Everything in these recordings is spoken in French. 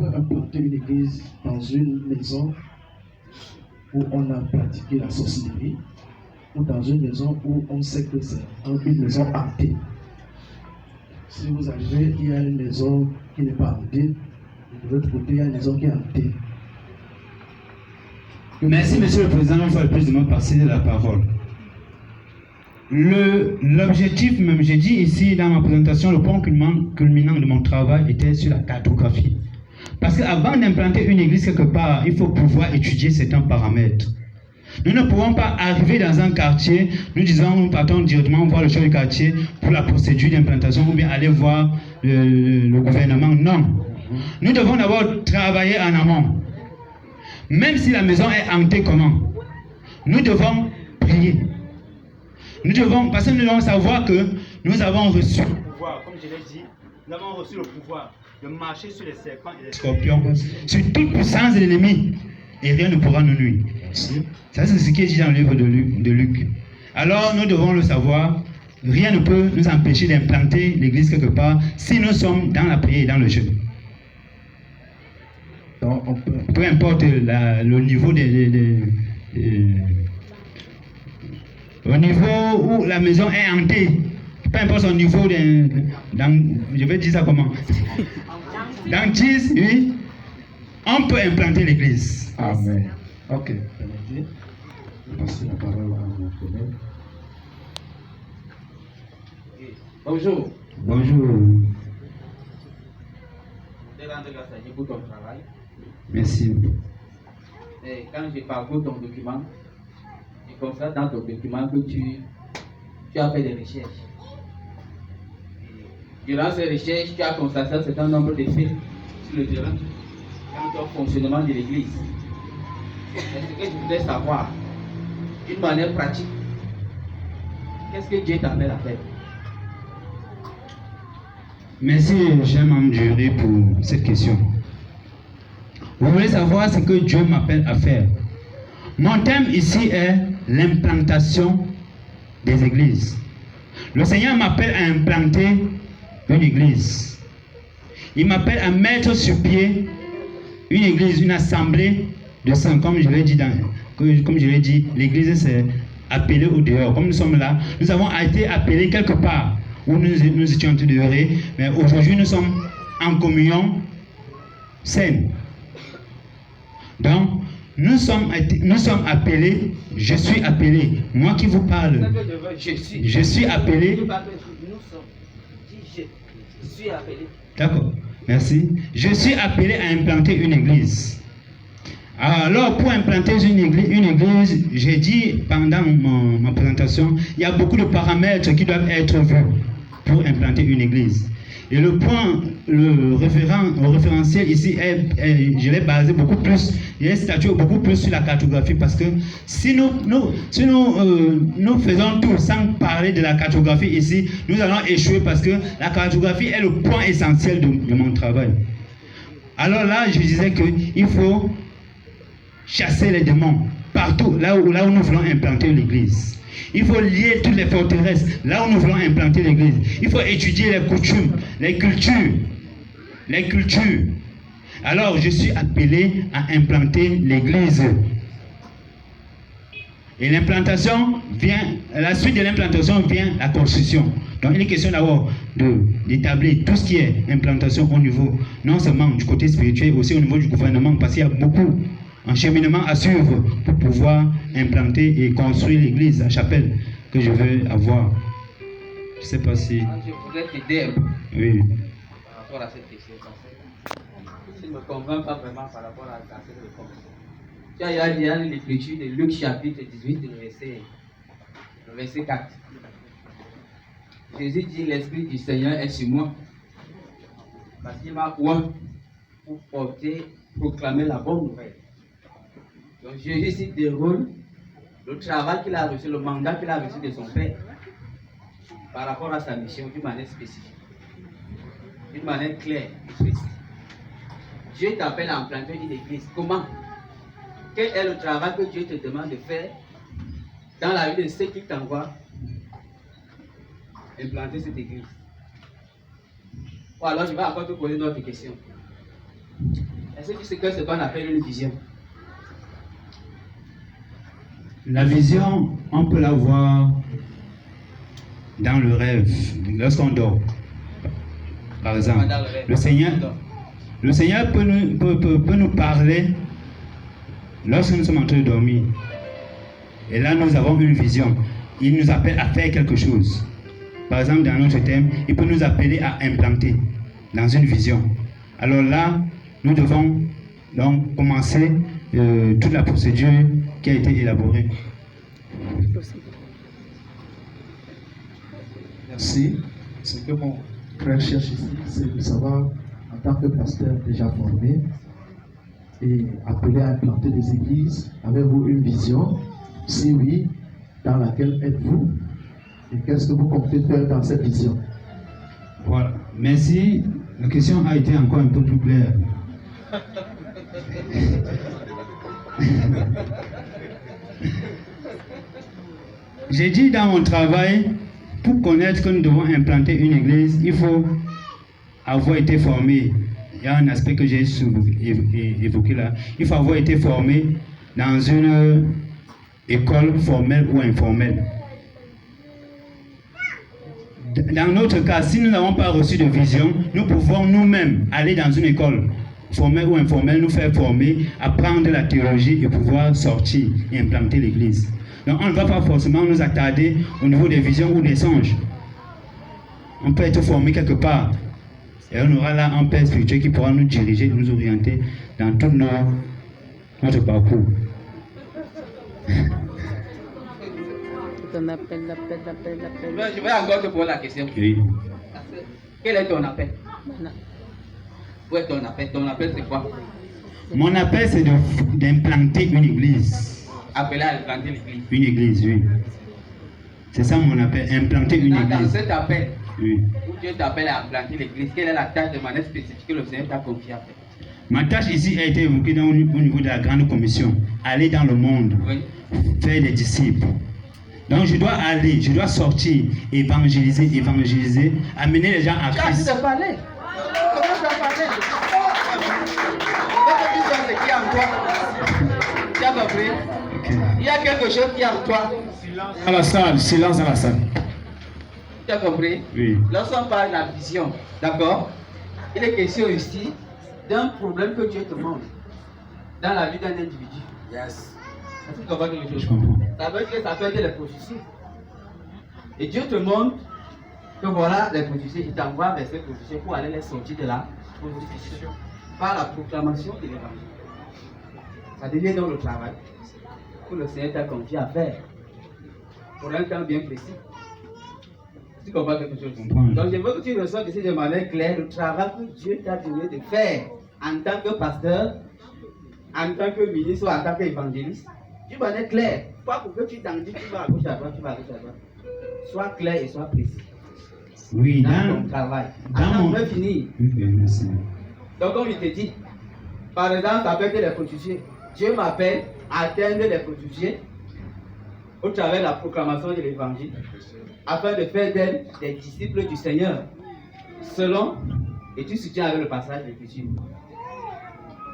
peut implanter une église dans une maison où on a pratiqué la sorcellerie ou dans une maison où on sait que c'est une maison hantée. Si vous arrivez, il y a une maison qui n'est pas hantée, de l'autre côté, il y a une maison qui est hantée. Merci, Monsieur le Président, une fois de plus de me passer la parole. L'objectif, même j'ai dit ici dans ma présentation, le point culminant de mon travail était sur la cartographie. Parce qu'avant d'implanter une église quelque part, il faut pouvoir étudier certains paramètres. Nous ne pouvons pas arriver dans un quartier, nous disons, nous partons directement voir le chef du quartier pour la procédure d'implantation ou bien aller voir le gouvernement. Non. Nous devons d'abord travailler en amont. Même si la maison est hantée, comment? Nous devons prier. Nous devons, parce que nous devons savoir que nous avons reçu le pouvoir, comme je l'ai dit, nous avons reçu le pouvoir de marcher sur les serpents et les scorpions, sur toute puissance de l'ennemi, et rien ne pourra nous nuire. Ça, c'est ce qui est dit dans le livre de Luc. Alors, nous devons le savoir, rien ne peut nous empêcher d'implanter l'église quelque part si nous sommes dans la prière et dans le jeûne. Peu importe le niveau au niveau où la maison est hantée, peu importe son niveau je vais dire ça comment? Dentiste, oui, on peut implanter l'église. Amen. Ok. Passer la parole à mon collègue. Bonjour. Bonjour. Je vais rendre grâce à Dieu pour ton travail. Merci. Et quand je parcours ton document, je constate dans ton document que tu as fait des recherches. Et durant ces recherches, tu as constaté un certain nombre de faits sur le terrain quant au fonctionnement de l'Église. Et ce que je voudrais savoir, d'une manière pratique, qu'est-ce que Dieu t'appelle à faire? Merci, cher membre du jury, pour cette question. Vous voulez savoir ce que Dieu m'appelle à faire. Mon thème ici est l'implantation des églises. Le Seigneur m'appelle à implanter une église. Il m'appelle à mettre sur pied une église, une assemblée de saints. Comme je l'ai dit, l'église c'est appelé au dehors. Comme nous sommes là, nous avons été appelés quelque part où nous étions dehors, mais aujourd'hui nous sommes en communion saine. Donc, nous sommes appelés, je suis appelé, moi qui vous parle, je suis appelé. Je suis appelé. D'accord, merci. Je suis appelé à implanter une église. Alors, pour implanter une église, j'ai dit pendant ma présentation, il y a beaucoup de paramètres qui doivent être vus pour implanter une église. Et le point, le référentiel ici, je l'ai basé beaucoup plus, il est statué beaucoup plus sur la cartographie parce que si nous faisons tout sans parler de la cartographie ici, nous allons échouer parce que la cartographie est le point essentiel de mon travail. Alors là, je disais qu'il faut chasser les démons partout, là où nous voulons implanter l'église. Il faut lier toutes les forteresses, là où nous voulons implanter l'église. Il faut étudier les coutumes, les cultures. Alors, je suis appelé à implanter l'église. Et l'implantation vient, la suite de l'implantation vient la construction. Donc, il est question d'abord d'établir tout ce qui est implantation au niveau, non seulement du côté spirituel, aussi au niveau du gouvernement, parce qu'il y a beaucoup un cheminement à suivre pour pouvoir implanter et construire l'église, la chapelle que je veux avoir. Je ne sais pas si... Je voudrais t'aider un peu par rapport à cette question. Je ne me convainc pas vraiment par rapport à cette réponse. Tu as dit dans l'écriture de Luc chapitre 18, le verset 4. Jésus dit, l'Esprit du Seigneur est sur moi. Parce qu'il m'a oint pour proclamer la bonne nouvelle. Donc Jésus ici déroule le travail qu'il a reçu, le mandat qu'il a reçu de son Père par rapport à sa mission d'une manière spécifique, d'une manière claire et précise. Dieu t'appelle à implanter une église. Comment? Quel est le travail que Dieu te demande de faire dans la vie de ceux qui t'envoient implanter cette église? Ou alors je vais encore te poser une autre question. Est-ce que tu sais que c'est ce qu'on appelle une vision? La vision, on peut la voir dans le rêve, lorsqu'on dort. Par exemple, Dans le rêve. le Seigneur peut nous parler lorsque nous sommes en train de dormir. Et là, nous avons une vision. Il nous appelle à faire quelque chose. Par exemple, dans notre thème, il peut nous appeler à implanter dans une vision. Alors là, nous devons donc commencer toute la procédure qui a été élaborée. Merci. Ce que mon frère cherche ici, c'est de savoir, en tant que pasteur déjà formé et appelé à implanter des églises, avez-vous une vision? Si oui, dans laquelle êtes-vous? Et qu'est-ce que vous comptez faire dans cette vision? Voilà. Merci. La question a été encore un peu plus claire. J'ai dit dans mon travail, pour connaître que nous devons implanter une église, il faut avoir été formé. Il y a un aspect que j'ai évoqué là. Il faut avoir été formé dans une école formelle ou informelle. Dans notre cas, si nous n'avons pas reçu de vision, nous pouvons nous-mêmes aller dans une école formelle ou informelle, nous faire former, apprendre la théologie et pouvoir sortir et implanter l'église. Donc on ne va pas forcément nous attarder au niveau des visions ou des songes. On peut être formé quelque part. Et on aura là un père spirituel qui pourra nous diriger, nous orienter dans tout notre parcours. Je vais encore te poser la question. Oui. Quel est ton appel? Où est ton appel? Ton appel, c'est quoi? Mon appel, c'est d'implanter une église. Appelé à implanter l'église. Une église, oui. C'est ça mon appel, implanter une Dans église. cet appel, Oui. où Dieu t'appelle à implanter l'église, quelle est la tâche de manière spécifique que le Seigneur t'a confiée à faire? Ma tâche ici a été évoquée au niveau de la grande commission. Aller dans le monde, Oui. faire des disciples. Donc je dois aller, je dois sortir, évangéliser, amener les gens à Tu as assez Christ. de parler. Comment tu as parlé? Ce qui est en toi. Tu as compris? Ok. Il y a quelque chose qui est en toi. À la salle, silence à la salle. Tu as compris? Oui. Lorsqu'on parle de la vision, d'accord? Il est question ici d'un problème que Dieu te montre dans la vie d'un individu. Yes. Est-ce que tu comprends quelque chose? Je comprends. Ça veut dire que ça peut être les prophéties. Et Dieu te montre que voilà les prophéties. Il t'envoie vers ces prophéties pour aller les sortir de la prophétie par la proclamation de l'évangile. Ça devient donc le travail que le Seigneur t'a confié à faire pour un temps bien précis. Tu comprends quelque chose? Je comprends. Donc je veux que tu reçoives ici de manière claire le travail que Dieu t'a donné de faire en tant que pasteur, en tant que ministre ou en tant qu'évangéliste. D'une manière claire. Pas pour que tu t'en dis, tu vas à gauche à droite, tu vas à gauche à droite. Sois clair et sois précis Oui, dans ton travail. dans On mon... va finir. Ok, merci. Donc comme il te dit, par exemple, ça peut être les prostituées. Dieu m'appelle à atteindre les prostituées au travers de la proclamation de l'évangile, afin de faire d'elles des disciples du Seigneur, selon, et tu soutiens avec le passage de l'Écriture.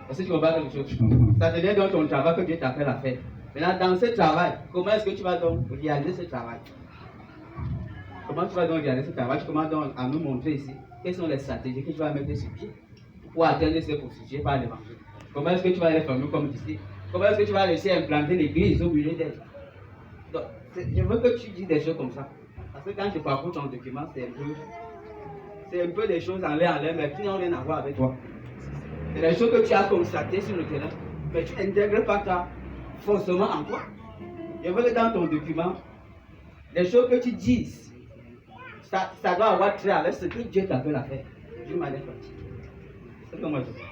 Est-ce que tu comprends quelque chose? Je comprends. Ça devient donc ton travail que Dieu t'appelle à faire. Maintenant, dans ce travail, comment est-ce que tu vas donc réaliser ce travail? Comment tu vas donc réaliser ce travail? Tu commences donc à nous montrer ici quelles sont les stratégies que tu vas mettre sur pied pour atteindre ces prostituées par l'évangile. Comment est-ce que tu vas les former comme disciples? Comment est-ce que tu vas laisser implanter l'église au milieu d'elles? Donc, je veux que tu dises des choses comme ça. Parce que quand je parcours ton document, c'est un peu des choses en l'air, mais qui n'ont rien à voir avec toi. C'est des choses que tu as constatées sur le terrain, mais tu n'intègres pas ça forcément en toi. Je veux que dans ton document, les choses que tu dises, ça doit avoir trait avec ce que Dieu t'appelle à faire, d'une manière pratique. C'est comme moi je dis.